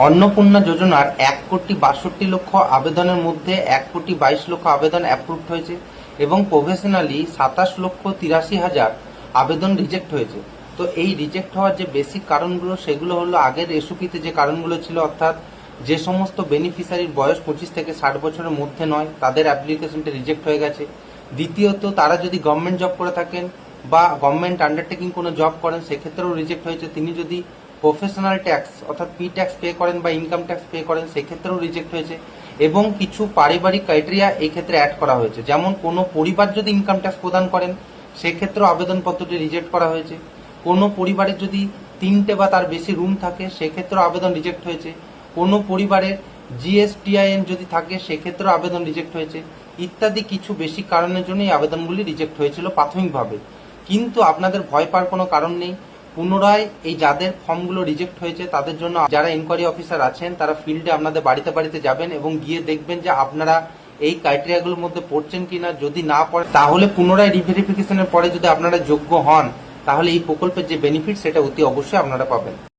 অন্নপূর্ণা যোজনার 1,62,00,000 আবেদনের মধ্যে 1,22,00,000 আবেদন অ্যাপ্রুভড হয়েছে এবং প্রফেশনালি 27,83,000 আবেদন রিজেক্ট হয়েছে। তো এই রিজেক্ট হওয়ার যে বেসিক কারণগুলো সেগুলো হলো আগের এসওপিতে যে কারণগুলো ছিল, অর্থাৎ যে সমস্ত বেনিফিশিয়ারির বয়স 25 থেকে 60 বছরের মধ্যে নয় তাদের অ্যাপ্লিকেশনটা রিজেক্ট হয়ে গেছে। দ্বিতীয়ত, তারা যদি গভর্নমেন্ট জব করে থাকেন বা গভর্নমেন্ট আন্ডারটেকিং কোনো জব করেন সেক্ষেত্রেও রিজেক্ট হয়েছে। তিনি যদি প্রফেশনাল ট্যাক্স অর্থাৎ পি ট্যাক্স পে করেন বা ইনকাম ট্যাক্স পে করেন সেক্ষেত্রেও রিজেক্ট হয়েছে। এবং কিছু পারিবারিক ক্রাইটেরিয়া এই ক্ষেত্রে অ্যাড করা হয়েছে, যেমন কোনো পরিবার যদি ইনকাম ট্যাক্স প্রদান করেন সেক্ষেত্রেও আবেদনপত্রটি রিজেক্ট করা হয়েছে। কোনো পরিবারের যদি 3টে বা তার বেশি রুম থাকে সেক্ষেত্রেও আবেদন রিজেক্ট হয়েছে। কোনো পরিবারের জিএসটিআইএন যদি থাকে সেক্ষেত্রেও আবেদন রিজেক্ট হয়েছে ইত্যাদি কিছু বেশি কারণের জন্য এই আবেদনগুলি রিজেক্ট হয়েছিল প্রাথমিকভাবে। কিন্তু আপনাদের ভয় পাওয়ার কোনো কারণ নেই। পুনরায় এই যাদের ফর্মগুলো রিজেক্ট হয়েছে তাদের জন্য যারা ইনকোয়ারি অফিসার আছেন তারা ফিল্ডে আপনাদের বাড়িতে বাড়িতে যাবেন এবং গিয়ে দেখবেন যে আপনারা এই ক্রাইটেরিয়াগুলোর মধ্যে পড়ছেন কিনা। যদি না পড়ে তাহলে পুনরায় রিভেরিফিকেশনের পরে যদি আপনারা যোগ্য হন তাহলে এই প্রকল্পের যে বেনিফিট সেটা অতি অবশ্যই আপনারা পাবেন।